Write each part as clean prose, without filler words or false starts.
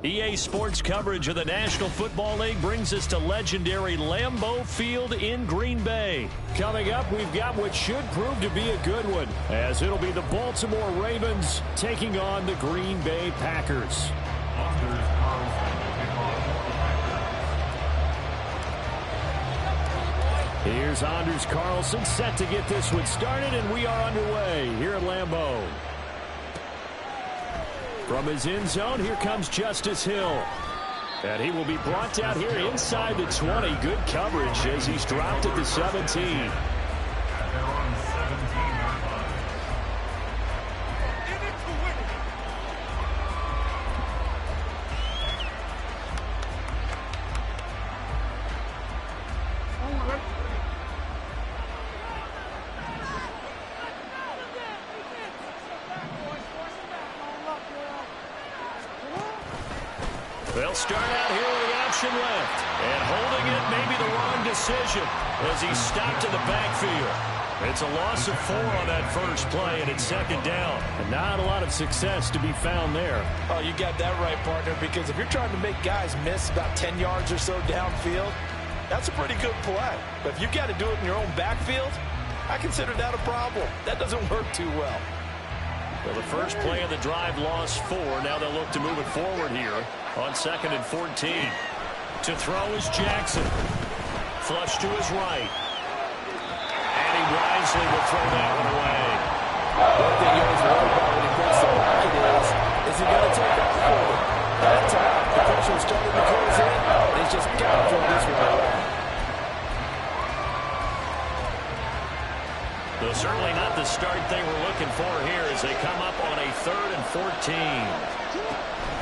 EA Sports coverage of the National Football League brings us to legendary Lambeau Field in Green Bay. Coming up, we've got what should prove to be a good one, as it'll be the Baltimore Ravens taking on the Green Bay Packers. Here's Anders Carlson set to get this one started, and we are underway here at Lambeau. From his end zone, here comes Justice Hill. And he will be brought down here inside the 20. Good coverage as he's dropped at the 17. They'll start out here with the option left. And holding it may be the wrong decision as he's stopped in the backfield. It's a loss of 4 on that first play, and it's second down. And not a lot of success to be found there. Oh, you got that right, partner, because if you're trying to make guys miss about 10 yards or so downfield, that's a pretty good play. But if you got to do it in your own backfield, I consider that a problem. That doesn't work too well. Well, the first play of the drive lost 4. Now they'll look to move it forward here on 2nd and 14. To throw is Jackson. Flush to his right. And he wisely will throw that one away. One thing you always worry about when he breaks the pocket is he going to take off for it? That time, the pressure is starting to close in, and he's just got to throw this one away. Though certainly not the start they were looking for here as they come up on a 3rd and 14.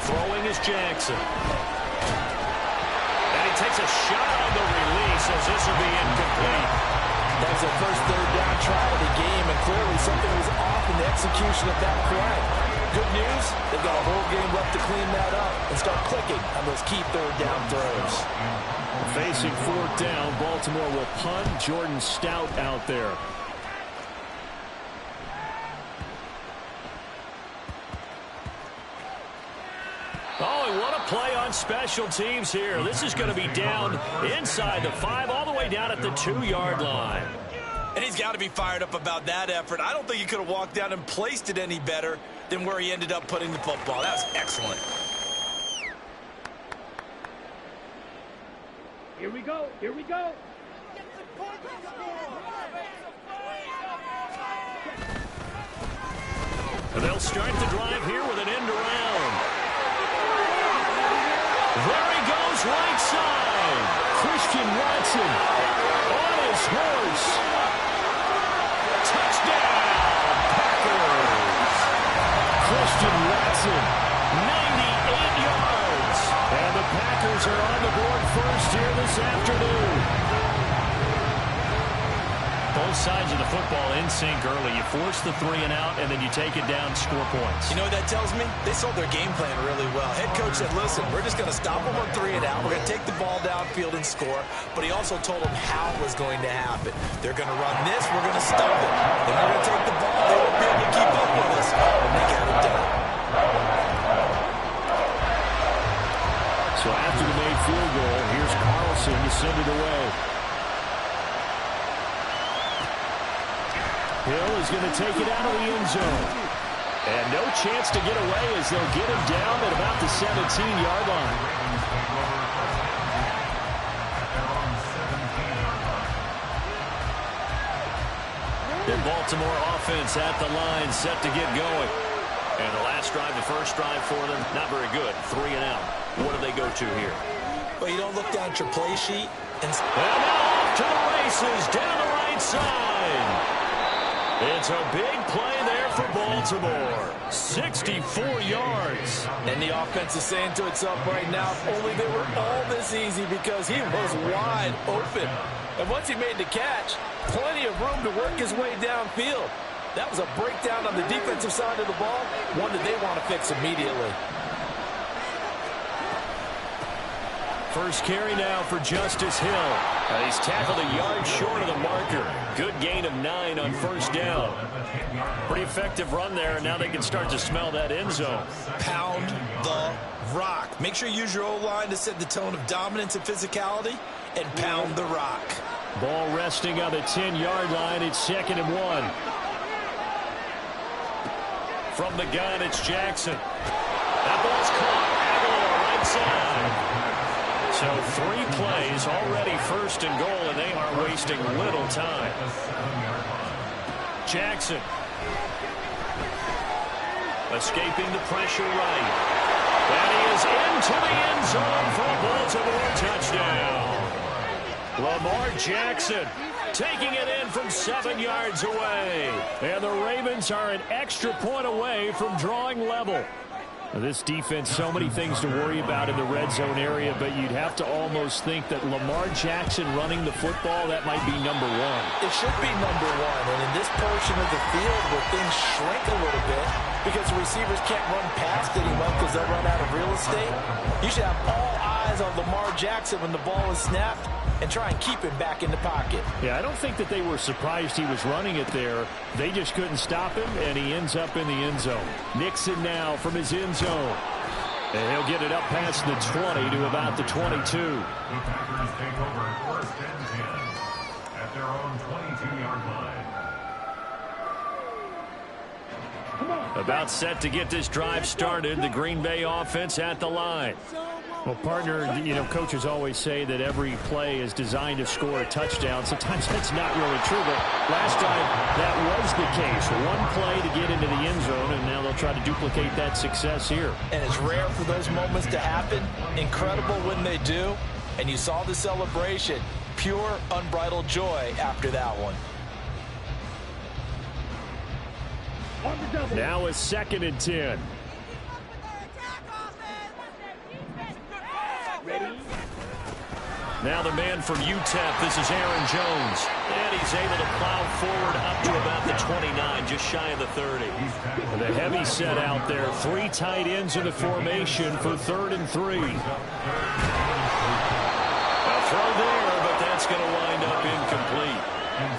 Throwing is Jackson. And he takes a shot on the release as this will be incomplete. That was their first 3rd down try of the game, and clearly something was off in the execution of that play. Good news, they've got a whole game left to clean that up and start clicking on those key 3rd down throws. Facing 4th down, Baltimore will punt. Jordan Stout out there. Oh, and what a play on special teams here. This is going to be down inside the 5, all the way down at the 2-yard line. And he's got to be fired up about that effort. I don't think he could have walked down and placed it any better than where he ended up putting the football. That was excellent. Here we go. Here we go. And they'll start the drive here with an end around. There he goes, right side. Christian Watson on his horse. Touchdown, Packers. Christian Watson, 98 yards. And the Packers are on the board first here this afternoon. Both sides of the football in sync early. You force the 3 and out, and then you take it down, score points. You know what that tells me? They sold their game plan really well. Head coach said, listen, we're just going to stop them on 3 and out. We're going to take the ball downfield and score. But he also told them how it was going to happen. They're going to run this. We're going to stop it. Then we're going to take the ball. They won't be able to keep up with us. And they got it done. So after the made field goal, here's Carlson to send it away. Hill is going to take it out of the end zone. And no chance to get away as they'll get him down at about the 17-yard line. The Baltimore offense at the line, set to get going. And the last drive, the first drive for them, not very good. 3 and out. What do they go to here? Well, you don't look down at your play sheet. And now off to the races, down the right side. It's a big play there for Baltimore. 64 yards. And the offense is saying to itself right now, if only they were all this easy, because he was wide open. And once he made the catch, plenty of room to work his way downfield. That was a breakdown on the defensive side of the ball, one that they want to fix immediately. First carry now for Justice Hill. He's tackled a yard short of the marker. Good gain of 9 on first down. Pretty effective run there, and now they can start to smell that end zone. Pound the rock. Make sure you use your O-line to set the tone of dominance and physicality and pound the rock. Ball resting on the 10-yard line. It's 2nd and 1. From the gun, it's Jackson. That ball's caught. Aguilar right side. So 3 plays, already 1st and goal, and they are wasting little time. Jackson. Escaping the pressure right. And he is into the end zone for a Baltimore touchdown. Lamar Jackson taking it in from 7 yards away. And the Ravens are an extra point away from drawing level. This defense, so many things to worry about in the red zone area, but you'd have to almost think that Lamar Jackson running the football, that might be number 1. It should be number 1, and in this portion of the field where things shrink a little bit because the receivers can't run past anyone because they'll run out of real estate, you should have all eyes on Lamar Jackson when the ball is snapped and try and keep him back in the pocket. Yeah, I don't think that they were surprised he was running it there. They just couldn't stop him, and he ends up in the end zone. Nixon now from his end zone. And he'll get it up past the 20 to about the 22. The Packers take over 1st and 10 at their own 22-yard line. About set to get this drive started. The Green Bay offense at the line. Well, partner, you know, coaches always say that every play is designed to score a touchdown. Sometimes that's not really true, but last time that was the case. 1 play to get into the end zone, and now they'll try to duplicate that success here. And it's rare for those moments to happen. Incredible when they do. And you saw the celebration. Pure, unbridled joy after that one. Now it's 2nd and 10. Now the man from UTEP, this is Aaron Jones. And he's able to plow forward up to about the 29, just shy of the 30. The heavy set out there. 3 tight ends in the formation for 3rd and 3. A throw there, but that's going to wind up incomplete.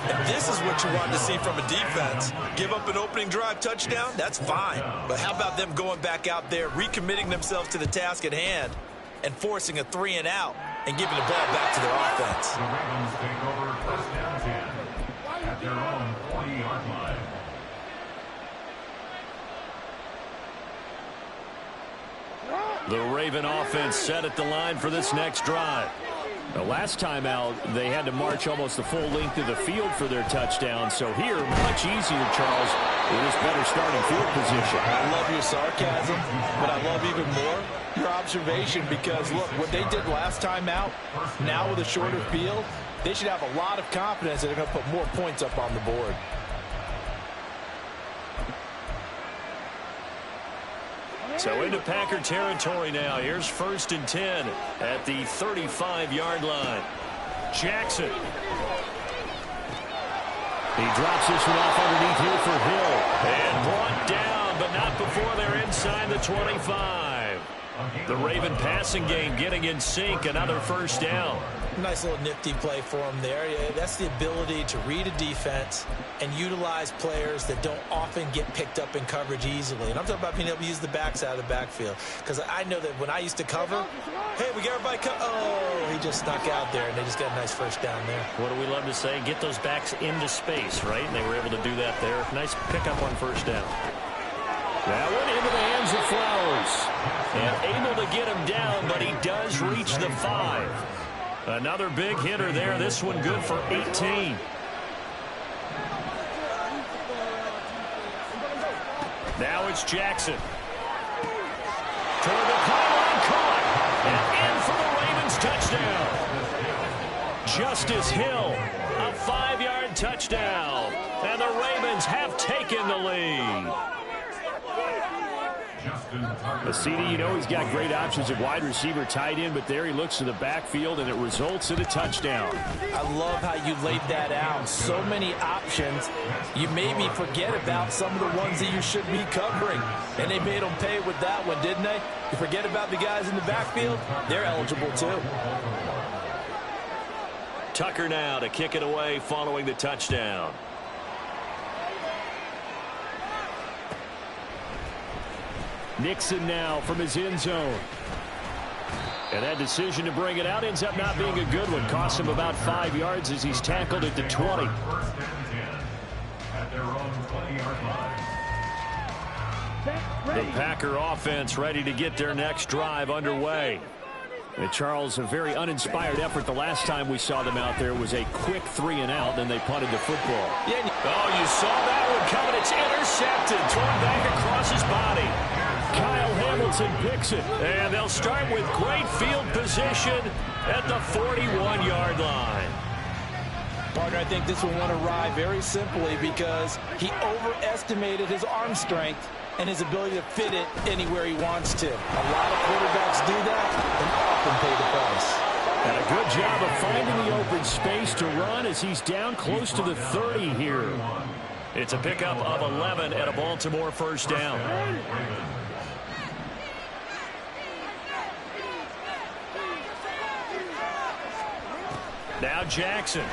And this is what you want to see from a defense. Give up an opening drive touchdown, that's fine. But how about them going back out there, recommitting themselves to the task at hand, and forcing a 3 and out, and giving the ball back to their offense. The Ravens take over 1st and 10 at their own 40-yard line. The Raven offense set at the line for this next drive. The last time out, they had to march almost the full length of the field for their touchdown. So here, much easier, Charles, with this better starting field position. I love your sarcasm, but I love even more your observation because, look, what they did last time out, now with a shorter field, they should have a lot of confidence that they're going to put more points up on the board. So into Packer territory now. Here's 1st and 10 at the 35-yard line. Jackson. He drops this one off underneath here for Hill. And brought down, but not before they're inside the 25. The Raven passing game getting in sync. Another 1st down. Nice little nifty play for him there. Yeah, that's the ability to read a defense and utilize players that don't often get picked up in coverage easily. And I'm talking about being able to use the backside of the backfield. Because I know that when I used to cover, hey, we got everybody oh, he just snuck out there, and they just got a nice 1st down there. What do we love to say? Get those backs into space, right? And they were able to do that there. Nice pickup on 1st down. That one into the hands of Flowers. And able to get him down, but he does reach the 5. Another big hitter there. This one good for 18. Now it's Jackson. Toward the pylon, caught. And in for the Ravens touchdown. Justice Hill, a 5-yard touchdown. And the Ravens have taken the lead. CD, you know, he's got great options at wide receiver, tight end, but there he looks to the backfield, and it results in a touchdown. I love how you laid that out. So many options. You maybe forget about some of the ones that you should be covering, and they made them pay with that one, didn't they? You forget about the guys in the backfield, they're eligible too. Tucker now to kick it away following the touchdown. Nixon now from his end zone. And that decision to bring it out ends up not being a good one. Costs him about 5 yards as he's tackled at the 20. First and 10 at their own 20-yard line. The Packer offense ready to get their next drive underway. And Charles, a very uninspired effort the last time we saw them out there was a quick 3-and-out, then they punted the football. Yeah. Oh, you saw that one coming. It's intercepted, thrown back across his body. Kyle Hamilton picks it, and they'll start with great field position at the 41-yard line. Partner, I think this one went awry very simply because he overestimated his arm strength and his ability to fit it anywhere he wants to. A lot of quarterbacks do that and often pay the price. And a good job of finding the open space to run as he's down close to the 30 here. It's a pickup of 11 and a Baltimore first down. Now Jackson.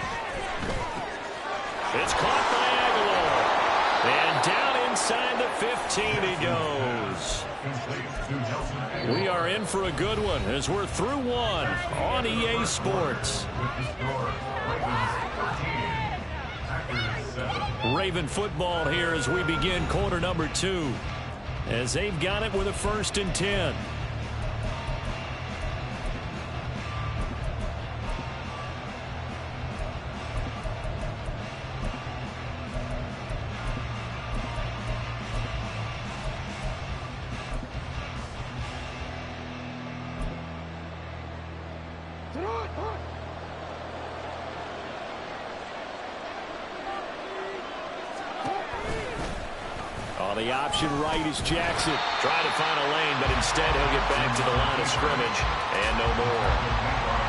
It's caught by Aguilar. And down inside the 15 he goes. We are in for a good one as we're through one on EA Sports. Raven football here as we begin quarter number 2. As they've got it with a 1st and 10. The option right is Jackson. Trying to find a lane, but instead he'll get back to the line of scrimmage. And no more.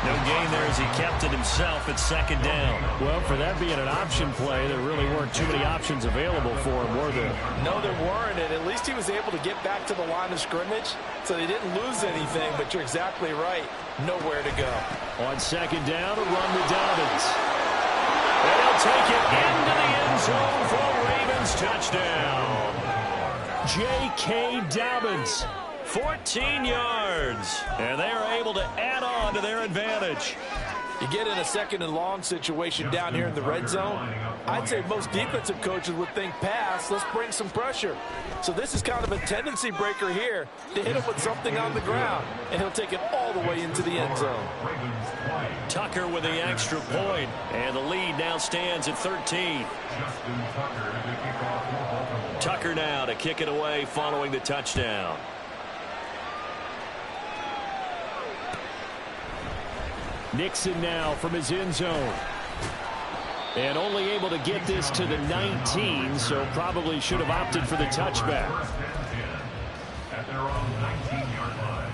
No gain there as he kept it himself at 2nd down. Well, for that being an option play, there really weren't too many options available for him, were there? No, there weren't, and at least he was able to get back to the line of scrimmage, so they didn't lose anything, but you're exactly right. Nowhere to go. On 2nd down, a run to Dobbins. And he'll take it into the end zone for a Ravens touchdown. J.K. Dobbins, 14 yards, and they are able to add on to their advantage. You get in a 2nd and long situation down here in the red zone, I'd say most defensive coaches would think pass, let's bring some pressure. So this is kind of a tendency breaker here to hit him with something on the ground, and he'll take it all the way into the end zone. Tucker with the extra point, and the lead now stands at 13. Tucker now to kick it away following the touchdown. Nixon now from his end zone. And only able to get this to the 19, so probably should have opted for the touchback. At their own 19-yard line.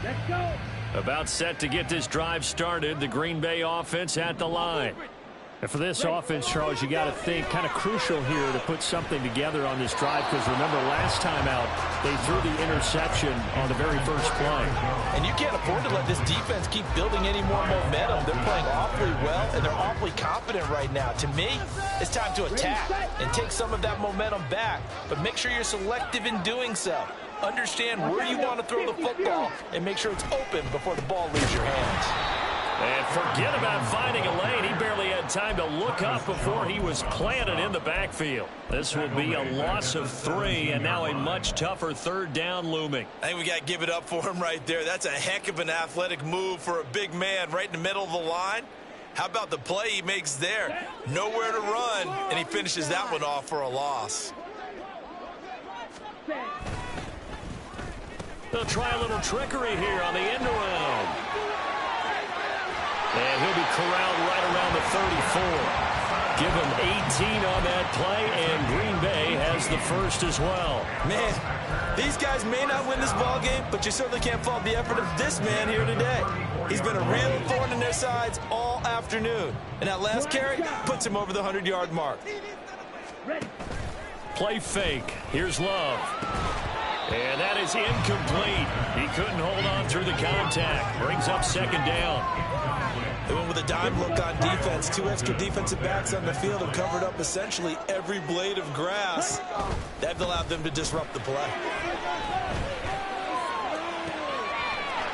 Let's go. About set to get this drive started. The Green Bay offense at the line. And for this offense, Charles, you got to think kind of crucial here to put something together on this drive because remember last time out they threw the interception on the very first play. And you can't afford to let this defense keep building any more momentum. They're playing awfully well and they're awfully confident right now. To me, it's time to attack and take some of that momentum back. But make sure you're selective in doing so. Understand where you want to throw the football and make sure it's open before the ball leaves your hands. And forget about finding a lane. He barely had time to look up before he was planted in the backfield. This will be a loss of 3, and now a much tougher 3rd down looming. I think we got to give it up for him right there. That's a heck of an athletic move for a big man right in the middle of the line. How about the play he makes there? Nowhere to run, and he finishes that one off for a loss. They'll try a little trickery here on the end around. And he'll be corralled right around the 34. Give him 18 on that play, and Green Bay has the first as well. Man, these guys may not win this ball game, but you certainly can't fault the effort of this man here today. He's been a real thorn in their sides all afternoon. And that last carry puts him over the 100-yard mark. Play fake. Here's Love. And that is incomplete. He couldn't hold on through the contact. Brings up 2nd down. They went with a dime look on defense. 2 extra defensive backs on the field have covered up essentially every blade of grass. That allowed them to disrupt the play.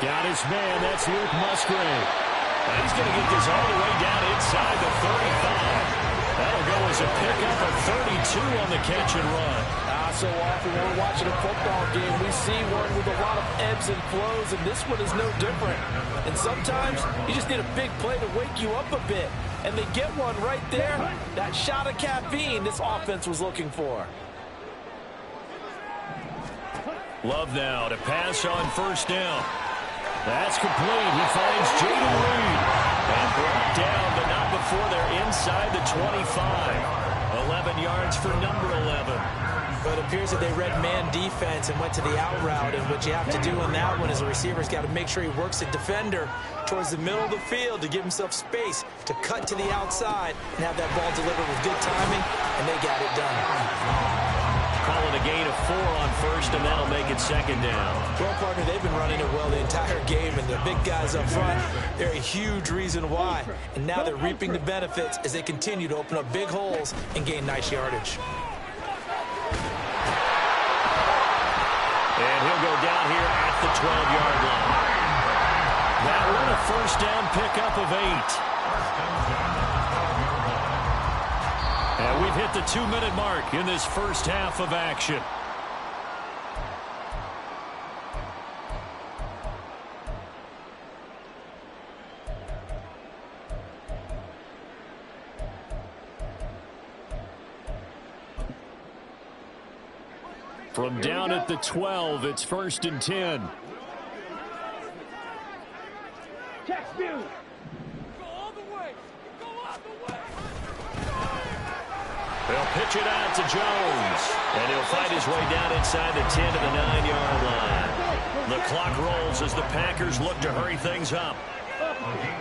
Got his man. That's Luke Musgrave. And he's going to get this all the way down inside the 35. That'll go as a pickup of 32 on the catch and run. So often when we're watching a football game, we see one with a lot of ebbs and flows, and this one is no different. And sometimes you just need a big play to wake you up a bit. And they get one right there. That shot of caffeine this offense was looking for. Love now to pass on first down. That's complete. He finds Jaden Reed. And brought down, but not before they're inside the 25. 11 yards for number 11. But it appears that they read man defense and went to the out route. And what you have to do in that one is the receiver's got to make sure he works the defender towards the middle of the field to give himself space to cut to the outside and have that ball delivered with good timing, and they got it done. Call it a gain of 4 on first, and that'll make it second down. Well, partner, they've been running it well the entire game, and the big guys up front, they're a huge reason why. And now they're reaping the benefits as they continue to open up big holes and gain nice yardage. And he'll go down here at the 12-yard line. That one a first down pickup of 8. And we've hit the 2-minute mark in this first half of action. From down at the 12, it's 1st and 10. Check view. They'll pitch it out to Jones. And he'll find his way down inside the 10 to the 9-yard line. The clock rolls as the Packers look to hurry things up.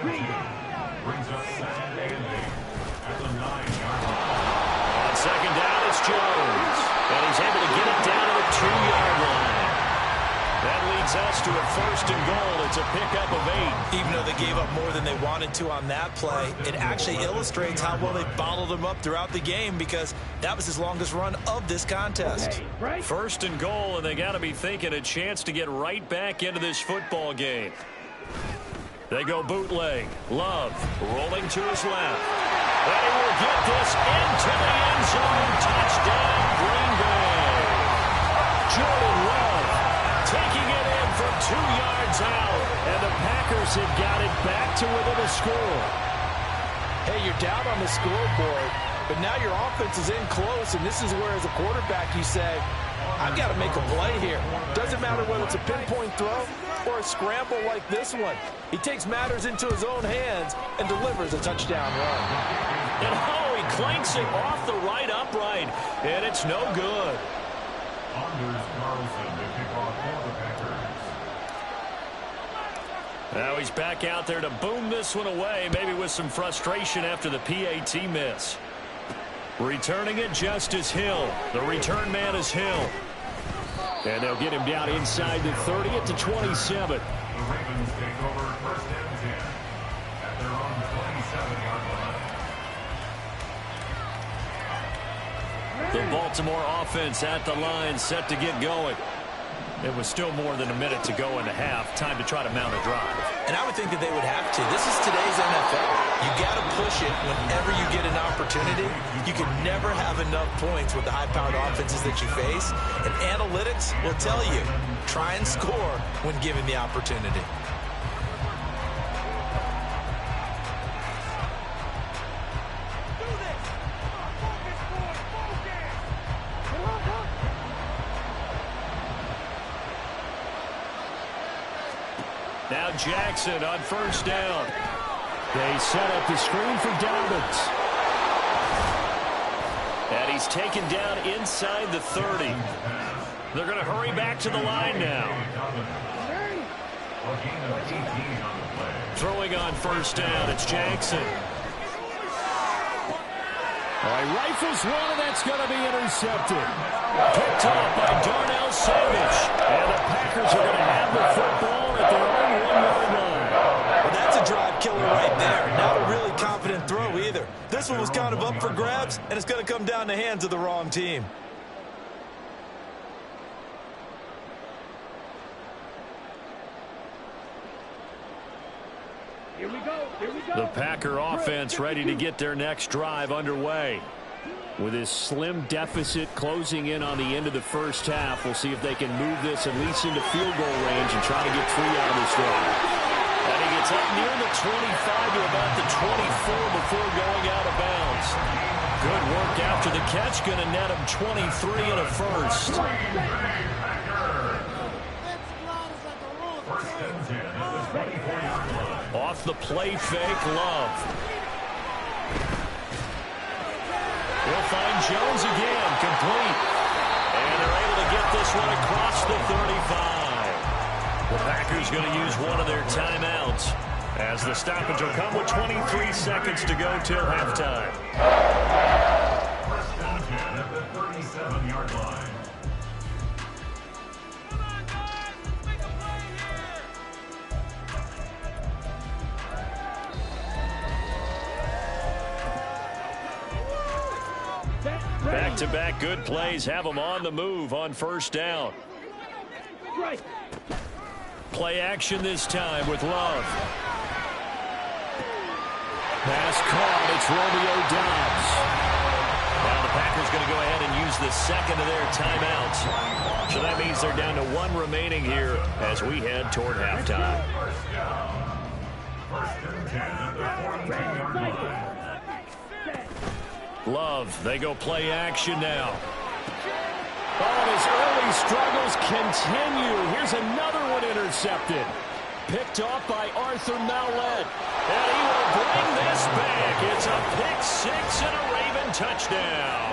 Brings up second and 8 at the 9-yard line. On second down, it's Jones. And he's able to get it down to the 2-yard line. That leads us to a 1st and goal. It's a pickup of 8. Even though they gave up more than they wanted to on that play, it actually illustrates how well they bottled them up throughout the game, because that was his longest run of this contest. 1st and goal, and they got to be thinking a chance to get right back into this football game. They go bootleg. Love rolling to his left. And he will get this into the end zone. Touchdown, Green Bay. Jordan Love taking it in from 2 yards out. And the Packers have got it back to within a score. Hey, you're down on the scoreboard, but now your offense is in close, and this is where, as a quarterback, you say, I've got to make a play here. Doesn't matter whether it's a pinpoint throw or a scramble like this one. He takes matters into his own hands and delivers a touchdown run. And oh, he clanks it off the right upright, and it's no good. Anders Carlson to kick off for the Packers. Now he's back out there to boom this one away, maybe with some frustration after the PAT miss. Returning it just as Hill. The return man is Hill. And they'll get him down inside the 30 at the 27. The Ravens take over 1st and 10 at their own 27-yard line. The Baltimore offense at the line, set to get going. It was still more than a minute to go in the half. Time to try to mount a drive. And I would think that they would have to. This is today's NFL. You got to push it whenever you get an opportunity. You can never have enough points with the high-powered offenses that you face. And analytics will tell you, try and score when given the opportunity. Now Jackson on first down. They set up the screen for Dobbins. And he's taken down inside the 30. They're going to hurry back to the line now. Throwing on first down, it's Jackson. Rifles one, and that's going to be intercepted. Picked off by Darnell Savage. And the Packers are going to have the football at their own 1-yard line. Well, that's a drive killer right there. Not a really confident throw either. This one was kind of up for grabs, and it's going to come down the hands of the wrong team. Here we go. The Packer offense ready to get their next drive underway. With this slim deficit closing in on the end of the first half, we'll see if they can move this at least into field goal range and try to get 3 out of this drive. And he gets up near the 25 to about the 24 before going out of bounds. Good work after the catch. Going to net him 23 and a first. Off the play fake, Love. He'll find Jones again, complete. And they're able to get this one across the 35. The Packers going to use one of their timeouts as the stoppage will come with 23 seconds to go till halftime. First down 10 at the 37-yard line. Back-to-back good plays have them on the move on first down. Play action this time with Love. Pass caught. It's Romeo Doubs. Now the Packers going to go ahead and use the second of their timeouts. So that means they're down to 1 remaining here as we head toward halftime. First and 10 at the 42-yard line. Love, they go play action now. Oh, his early struggles continue. Here's another one intercepted. Picked off by Arthur Mallett. And he will bring this back. It's a pick six and a Raven touchdown.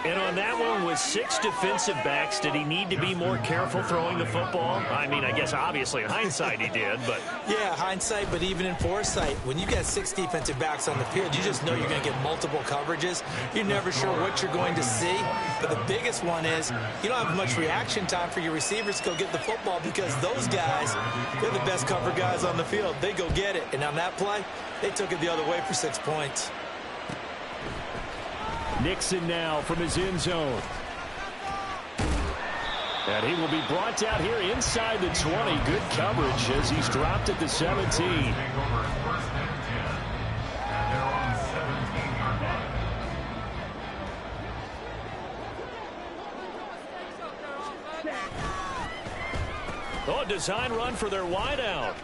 And on that one, with 6 defensive backs, did he need to be more careful throwing the football? I mean, I guess obviously in hindsight he did, but... Yeah, hindsight, but even in foresight, when you've got 6 defensive backs on the field, you just know you're going to get multiple coverages. You're never sure what you're going to see. But the biggest one is you don't have much reaction time for your receivers to go get the football because those guys, they're the best cover guys on the field. They go get it. And on that play, they took it the other way for 6 points. Nixon now from his end zone. And he will be brought down here inside the 20. Good coverage as he's dropped at the 17. Oh, design run for their wideout.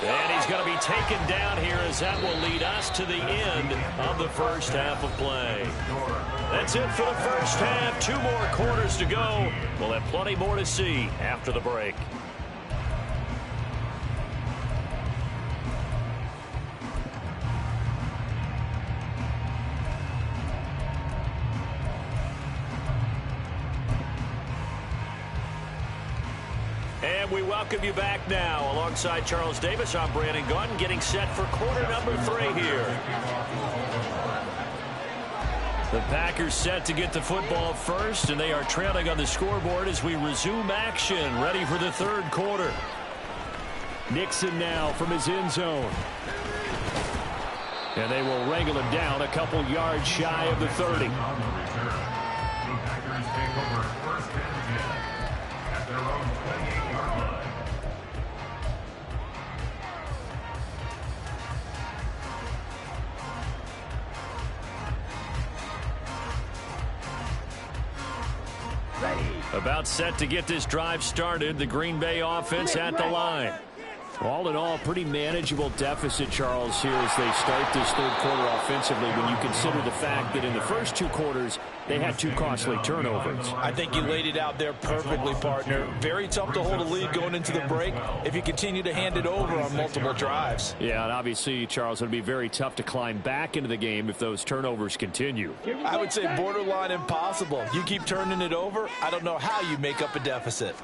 And he's going to be taken down here as that will lead us to the end of the first half of play. That's it for the first half. 2 more quarters to go. We'll have plenty more to see after the break. And we welcome you back now. Alongside Charles Davis, I'm Brandon Gunn, getting set for quarter number 3 here. The Packers set to get the football first, and they are trailing on the scoreboard as we resume action, ready for the third quarter. Nixon now from his end zone. And they will wrangle him down a couple yards shy of the 30. About set to get this drive started. The Green Bay offense at the line. All in all, pretty manageable deficit, Charles, here as they start this third quarter offensively when you consider the fact that in the first 2 quarters, they had 2 costly turnovers. I think you laid it out there perfectly, partner. Very tough to hold a lead going into the break if you continue to hand it over on multiple drives. Yeah, and obviously, Charles, it would be very tough to climb back into the game if those turnovers continue. I would say borderline impossible. You keep turning it over, I don't know how you make up a deficit.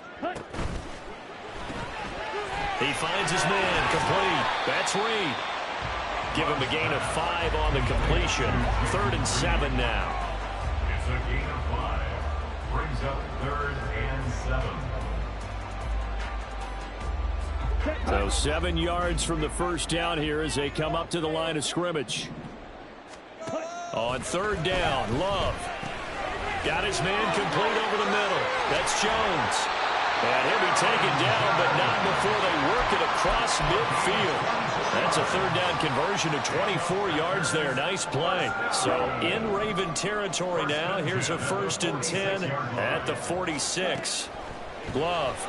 He finds his man, complete. That's Reed. Give him a gain of 5 on the completion. 3rd and 7 now. It's a gain of 5. Brings up 3rd and 7. So 7 yards from the first down here as they come up to the line of scrimmage. On 3rd down, Love. Got his man complete over the middle. That's Jones. And he'll be taken down, but not before they work it across midfield. That's a third down conversion of 24 yards there. Nice play. So in Raven territory now. Here's a 1st and 10 at the 46. Glove.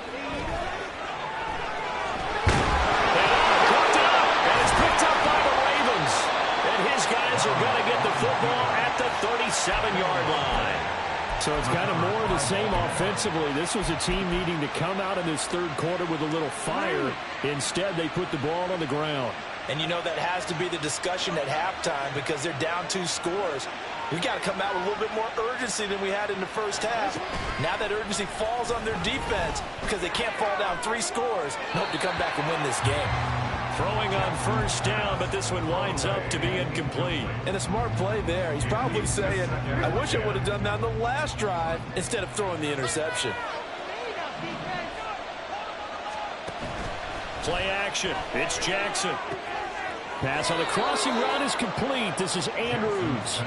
And it's picked up by the Ravens. And his guys are going to get the football at the 37-yard line. So it's kind of more of the same offensively. This was a team needing to come out in this third quarter with a little fire. Instead, they put the ball on the ground. And you know that has to be the discussion at halftime because they're down 2 scores. We got to come out with a little bit more urgency than we had in the first half. Now that urgency falls on their defense because they can't fall down 3 scores and hope to come back and win this game. Throwing on 1st down, but this one winds up to be incomplete. And a smart play there. He's probably saying, I wish I would have done that on the last drive instead of throwing the interception. Play action. It's Jackson. Pass on the crossing route is complete. This is Andrews.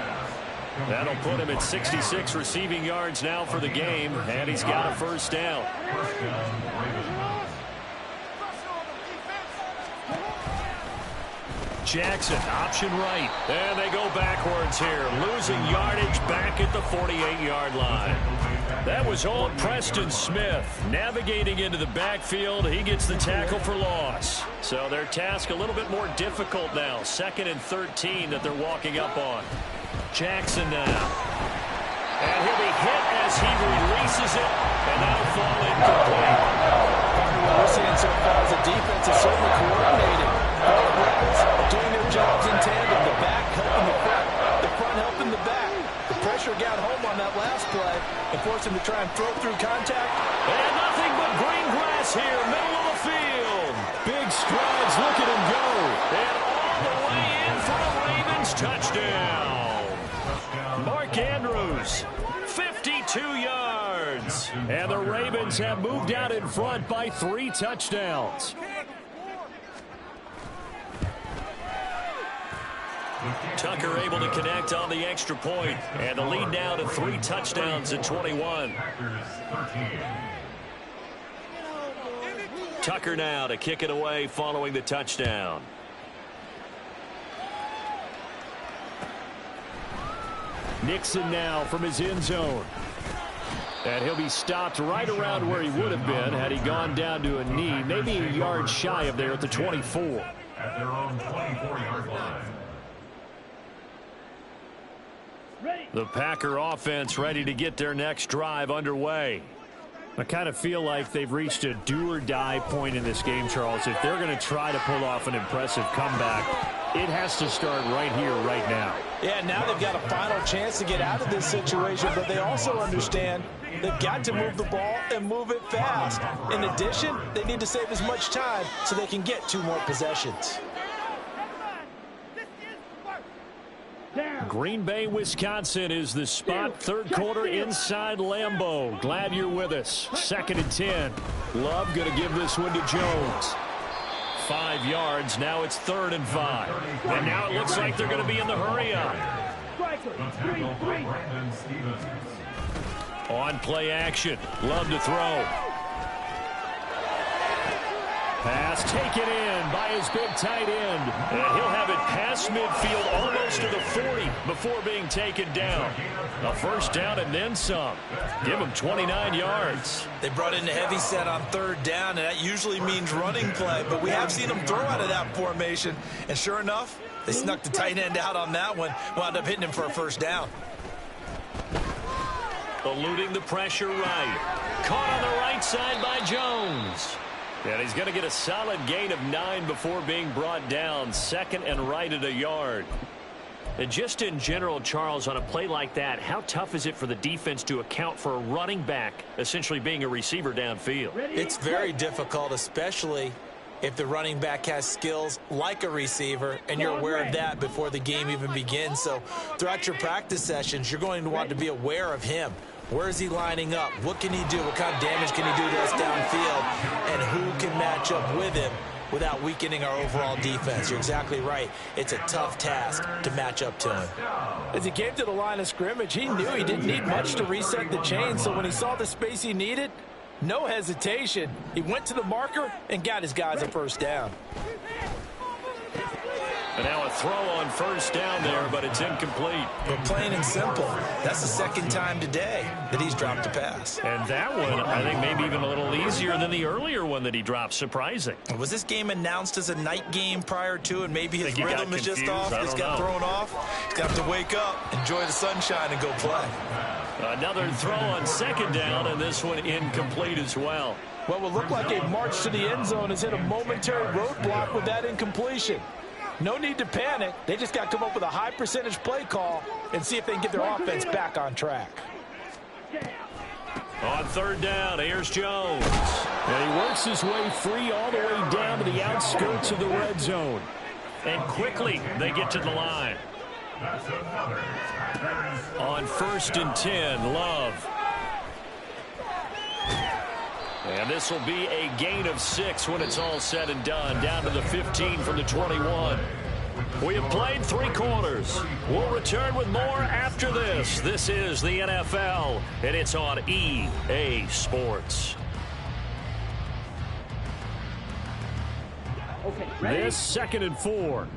That'll put him at 66 receiving yards now for the game, and he's got a 1st down. Jackson, option right. And they go backwards here, losing yardage back at the 48-yard line. That was Old Preston Smith navigating into the backfield. He gets the tackle for loss. So their task a little bit more difficult now. 2nd and 13 that they're walking up on. Jackson now. And he'll be hit as he releases it, and that'll fall incomplete. What we're seeing so far is the defense is certainly coordinated. Both weapons doing their jobs in tandem. The back helping the front helping the back. The pressure got home on that last play and forced him to try and throw through contact. And nothing but green grass here, middle of the field. Big strides, look at him go. And all the way in for a Ravens touchdown. Mark Andrews, 52 yards. And the Ravens have moved out in front by 3 touchdowns. Tucker able to connect on the extra point, and the lead now to 3 touchdowns at 21. Tucker now to kick it away following the touchdown. Nixon now from his end zone. And he'll be stopped right around where he would have been had he gone down to a knee, maybe a yard shy of there at the 24. At their own 24-yard line. The Packer offense ready to get their next drive underway. I kind of feel like they've reached a do-or-die point in this game, Charles. If they're going to try to pull off an impressive comeback, it has to start right here, right now. Yeah, now they've got a final chance to get out of this situation, but they also understand they've got to move the ball and move it fast. In addition, they need to save as much time so they can get 2 more possessions. Green Bay, Wisconsin is the spot. Third quarter inside Lambeau. Glad you're with us. 2nd and 10. Love going to give this one to Jones. 5 yards. Now it's 3rd and 5. And now it looks like they're going to be in the hurry up. On play action. Love to throw. Pass taken in by his big tight end. And he'll have it past midfield almost to the 40 before being taken down. A 1st down and then some. Give him 29 yards. They brought in the heavy set on 3rd down, and that usually means running play. But we have seen them throw out of that formation. And sure enough, they snuck the tight end out on that one. Wound up hitting him for a 1st down. Eluding the pressure right. Caught on the right side by Jones. And he's going to get a solid gain of 9 before being brought down. 2nd and right at a yard. And just in general, Charles, on a play like that, how tough is it for the defense to account for a running back essentially being a receiver downfield? It's very difficult, especially if the running back has skills like a receiver, and you're aware of that before the game even begins. So throughout your practice sessions, you're going to want to be aware of him. Where is he lining up? What can he do? What kind of damage can he do to us downfield? And who can match up with him without weakening our overall defense? You're exactly right. It's a tough task to match up to him. As he came to the line of scrimmage, he knew he didn't need much to reset the chain. So when he saw the space he needed, No hesitation. He went to the marker and got his guys a first down. And now a throw on first down there, but it's incomplete. But plain and simple, that's the second time today that he's dropped a pass. And that one, I think, maybe even a little easier than the earlier one that he dropped. Surprising. Was this game announced as a night game prior to, and maybe his rhythm is just off? Just got thrown off. He's got to wake up, enjoy the sunshine, and go play. Another throw on second down, and this one incomplete as well. What will look like a march to the end zone has hit a momentary roadblock with that incompletion. No need to panic. They just got to come up with a high percentage play call and see if they can get their offense back on track. On third down, here's Jones. And he works his way free all the way down to the outskirts of the red zone. And quickly, they get to the line. On 1st and 10, Love. And this will be a gain of 6 when it's all said and done. Down to the 15 from the 21. We have played 3 quarters. We'll return with more after this. This is the NFL, and it's on EA Sports. Okay, this 2nd and 4.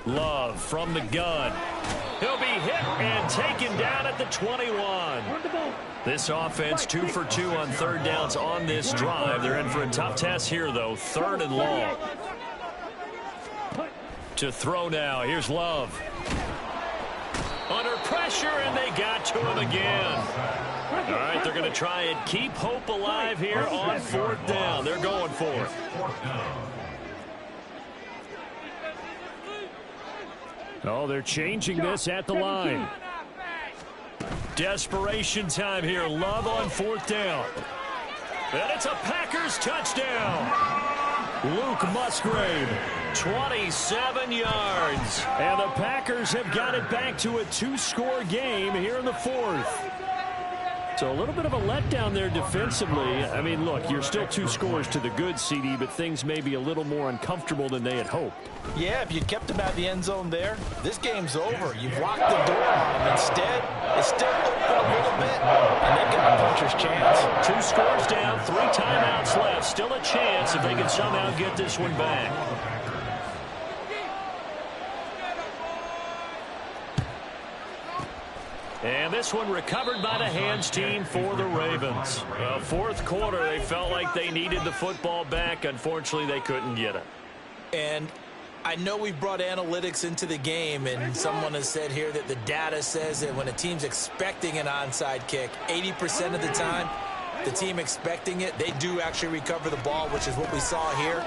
Love from the gun. He'll be hit and taken down at the 21. This offense 2 for 2 on third downs on this drive. They're in for a tough test here, though. 3rd and long. To throw now. Here's Love. Under pressure, and they got to him again. All right, they're going to try and keep hope alive here on 4th down. They're going for it. Oh, they're changing this at the line. Desperation time here. Love on 4th down. And it's a Packers touchdown. Luke Musgrave, 27 yards. And the Packers have got it back to a 2-score game here in the 4th. So a little bit of a letdown there defensively. I mean, look, you're still 2 scores to the good, CD, but things may be a little more uncomfortable than they had hoped. Yeah, if you kept them out of the end zone there, this game's over. You've locked the door on them. Instead, it's still open a little bit, and they've got a puncher's chance. 2 scores down, 3 timeouts left. Still a chance if they can somehow get this one back. And this one recovered by the hands team for the Ravens. 4th quarter, they felt like they needed the football back. Unfortunately, they couldn't get it. And I know we've brought analytics into the game, and someone has said here that the data says that when a team's expecting an onside kick, 80% of the time, the team expecting it, they do actually recover the ball, which is what we saw here.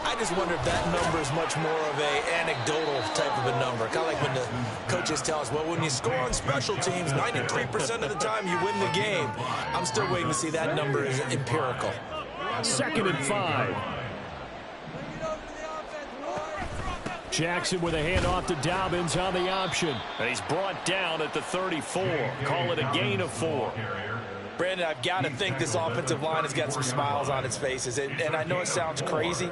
I just wonder if that number is much more of a anecdotal type of a number. Kind of like when the coaches tell us, well, when you score on special teams, 93% of the time you win the game. I'm still waiting to see that number is empirical. 2nd and 5. Jackson with a handoff to Dobbins on the option. And he's brought down at the 34. Call it a gain of 4. Brandon, I've got to think this offensive line has got some smiles on its faces. And I know it sounds crazy,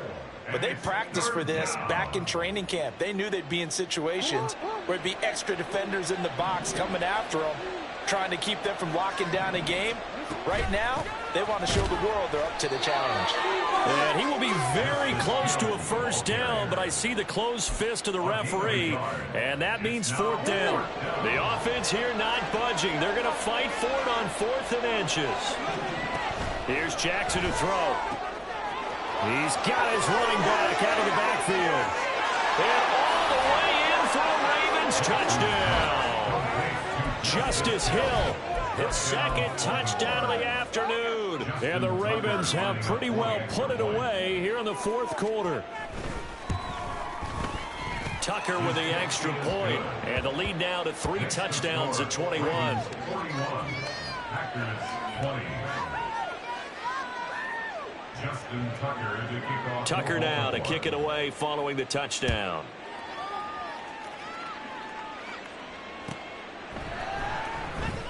but they practiced for this back in training camp. They knew they'd be in situations where it'd be extra defenders in the box coming after them, trying to keep them from locking down a game. Right now, they want to show the world they're up to the challenge. And he will be very close to a first down, but I see the closed fist of the referee, and that means 4th down. The offense here not budging. They're going to fight for it on 4th and inches. Here's Jackson to throw. He's got his running back out of the backfield. And all the way in for a Ravens touchdown. Justice Hill. His 2nd touchdown of the afternoon. And the Ravens have pretty well put it away here in the 4th quarter. Tucker with the extra point. And the lead now to 3 touchdowns at 21. Tucker now to kick it away following the touchdown.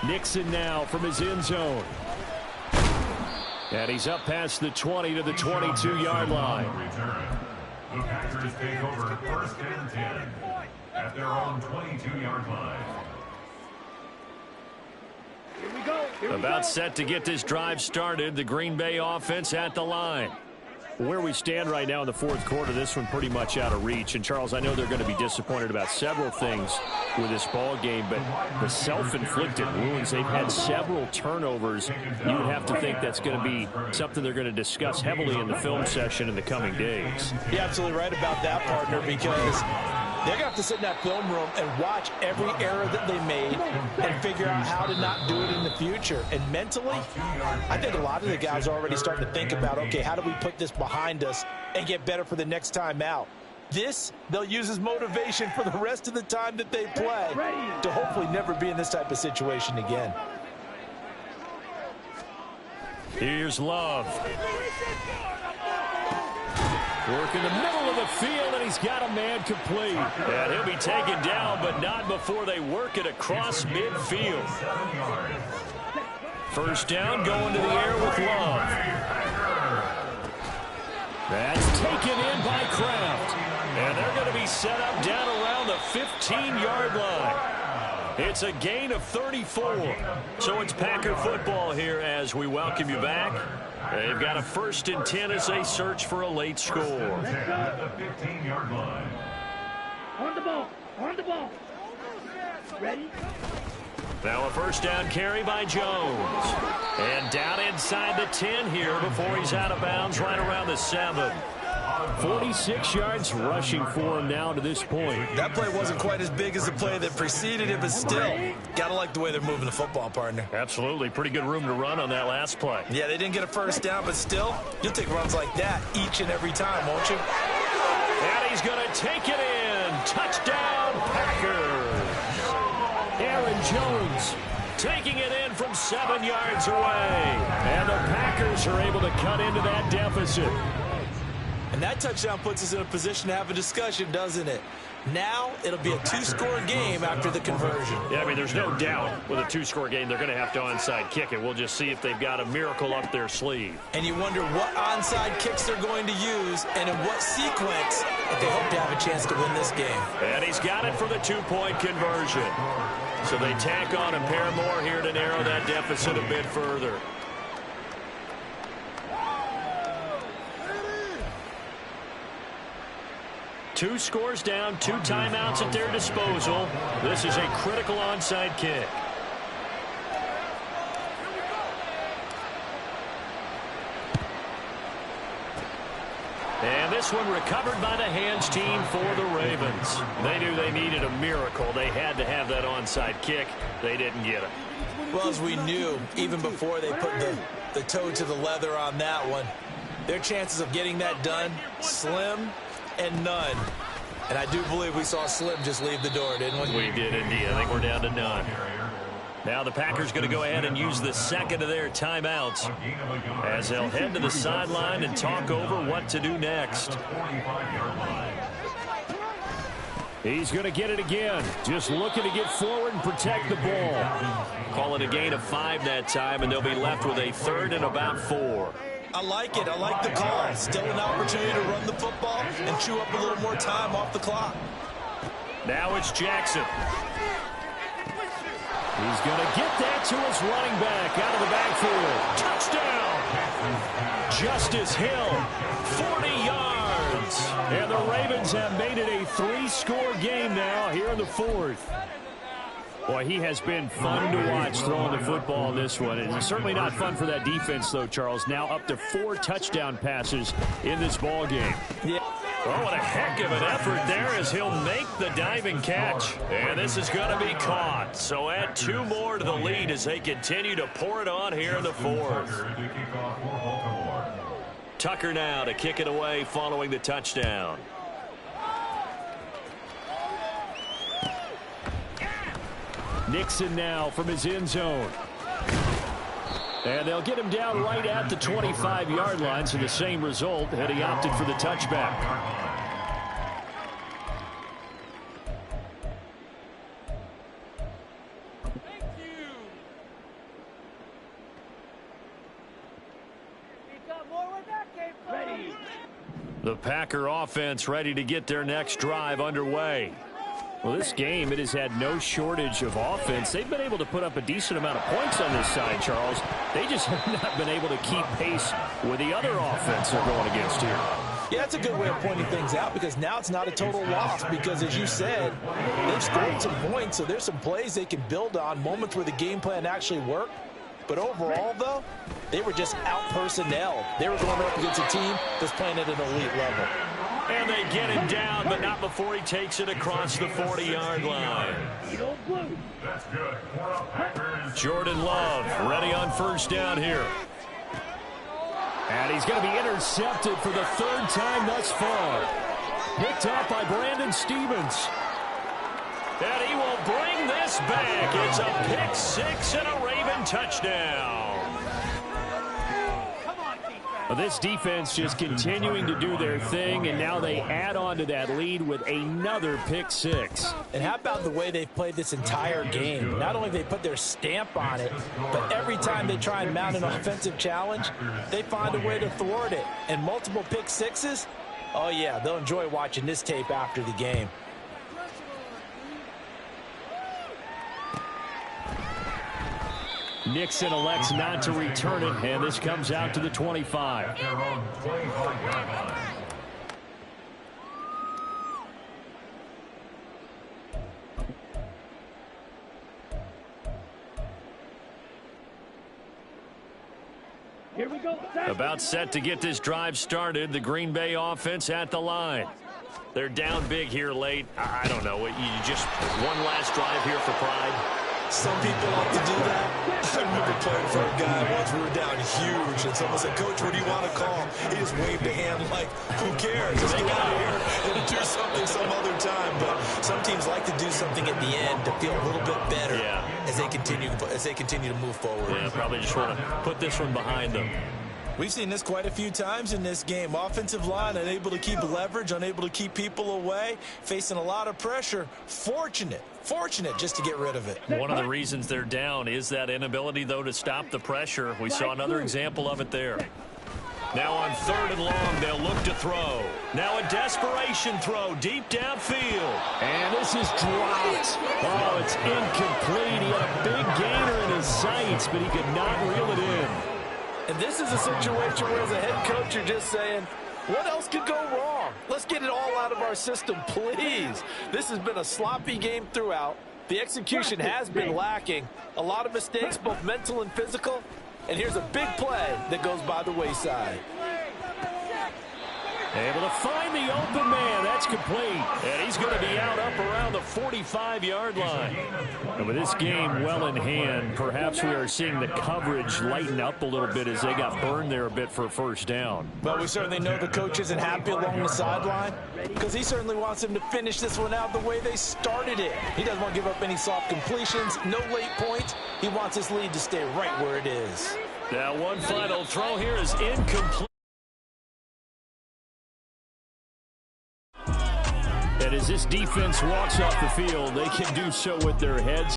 Nixon now from his end zone. And he's up past the 20 to the 22-yard line. The Packers take over 1st and 10 at their own 22-yard line. About set to get this drive started. The Green Bay offense at the line. Where we stand right now in the fourth quarter, this one pretty much out of reach. And, Charles, I know they're going to be disappointed about several things with this ball game, but the self-inflicted wounds, they've had several turnovers. You would have to think that's going to be something they're going to discuss heavily in the film session in the coming days. You're absolutely right about that, partner, because they're going to have to sit in that film room and watch every error that they made and figure out how to not do it in the future. And mentally, I think a lot of the guys are already starting to think about, okay, how do we put this behind us and get better for the next time out? This, they'll use as motivation for the rest of the time that they play to hopefully never be in this type of situation again. Here's Love. Work in the middle of the field, and he's got a man complete. And he'll be taken down, but not before they work it across midfield. First down, going to the air with Love. That's taken in by Kraft. And they're going to be set up down around the 15-yard line. It's a gain of 34. So it's Packer football here as we welcome you back. They've got a 1st and 10 as they search for a late score. At the 15-yard line. On the ball. On the ball. Ready? Now a first down carry by Jones. And down inside the 10 here before he's out of bounds right around the 7. 46 yards rushing for him now to this point. That play wasn't quite as big as the play that preceded it, but still, got to like the way they're moving the football, partner. Absolutely. Pretty good room to run on that last play. Yeah, they didn't get a first down, but still, you'll take runs like that each and every time, won't you? And he's going to take it in. Touchdown, Packers. Aaron Jones taking it in from 7 yards away. And the Packers are able to cut into that deficit. And that touchdown puts us in a position to have a discussion, doesn't it? Now it'll be a 2-score game after the conversion. Yeah, I mean, there's no doubt with a 2-score game they're going to have to onside kick it. We'll just see if they've got a miracle up their sleeve. And you wonder what onside kicks they're going to use and in what sequence if they hope to have a chance to win this game. And he's got it for the 2-point conversion. So they tack on a pair more here to narrow that deficit a bit further. Two scores down, 2 timeouts at their disposal. This is a critical onside kick. And this one recovered by the hands team for the Ravens. They knew they needed a miracle. They had to have that onside kick. They didn't get it. Well, as we knew, even before they put the toe to the leather on that one, their chances of getting that done, slim and none. And I do believe we saw Slim just leave the door, didn't we? We did indeed. I think we're down to none. Now the Packers going to go ahead and use the second of their timeouts as they'll head to the sideline and talk over what to do next. He's going to get it again. Just looking to get forward and protect the ball. Call it a gain of 5 that time, and they'll be left with a 3rd and about 4. I like it. I like the call. Still an opportunity to run the football and chew up a little more time off the clock. Now it's Jackson. He's going to get that to his running back out of the backfield. Touchdown! Justice Hill, 40 yards. And the Ravens have made it a 3-score game now here in the 4th. Boy, he has been fun to watch throwing the football in this one. It's certainly not fun for that defense, though, Charles. Now up to 4 touchdown passes in this ball game. Yeah. Oh, what a heck of an effort there as he'll make the diving catch. And this is going to be caught. So add 2 more to the lead as they continue to pour it on here in the 4th. Tucker now to kick it away following the touchdown. Nixon now from his end zone. And they'll get him down right at the 25-yard line, so the same result had he opted for the touchback. The Packer offense ready to get their next drive underway. Well, this game, it has had no shortage of offense. They've been able to put up a decent amount of points on this side, Charles. They just have not been able to keep pace with the other offense they're going against here. Yeah, that's a good way of pointing things out because now it's not a total loss because, as you said, they've scored some points, so there's some plays they can build on, moments where the game plan actually worked. But overall, though, they were just out-personnel. They were going up against a team that's playing at an elite level. And they get him down, but not before he takes it across the 40-yard line. That's good. Jordan Love ready on first down here. And he's going to be intercepted for the third time thus far. Picked up by Brandon Stevens. And he will bring this back. It's a pick six and a Raven touchdown. Well, this defense just continuing to do their thing, and now they add on to that lead with another pick six. And how about the way they've played this entire game? Not only have they put their stamp on it, but every time they try and mount an offensive challenge, they find a way to thwart it. And multiple pick sixes, oh yeah, they'll enjoy watching this tape after the game. Nixon elects not to return it, and this comes out to the 25. At their own 25-yard line. Here we go. About set to get this drive started. The Green Bay offense at the line. They're down big here late. I don't know. You just one last drive here for pride. Some people like to do that. I remember playing for a guy once. We were down huge, and someone said, "Coach, what do you want to call?" He just waved a hand like, "Who cares? Just get out of here and do something some other time." But some teams like to do something at the end to feel a little bit better as they continue to move forward. Yeah, probably just want to put this one behind them. We've seen this quite a few times in this game. Offensive line unable to keep leverage, unable to keep people away, facing a lot of pressure. Fortunate just to get rid of it. One of the reasons they're down is that inability, though, to stop the pressure. We saw another example of it there. Now on third and long, they'll look to throw. Now a desperation throw deep downfield. And this is dropped. Oh, it's incomplete. He had a big gainer in his sights, but he could not reel it in. And this is a situation where, as a head coach, you're just saying, what else could go wrong? Let's get it all out of our system, please. This has been a sloppy game throughout. The execution has been lacking. A lot of mistakes, both mental and physical. And here's a big play that goes by the wayside. Able to find the open man. That's complete. And he's going to be out up around the 45-yard line. And with this game well in hand, perhaps we are seeing the coverage lighten up a little bit as they got burned there a bit for a first down. But we certainly know the coach isn't happy along the sideline because he certainly wants them to finish this one out the way they started it. He doesn't want to give up any soft completions, no late points. He wants his lead to stay right where it is. Now one final throw here is incomplete. And as this defense walks off the field, they can do so with their heads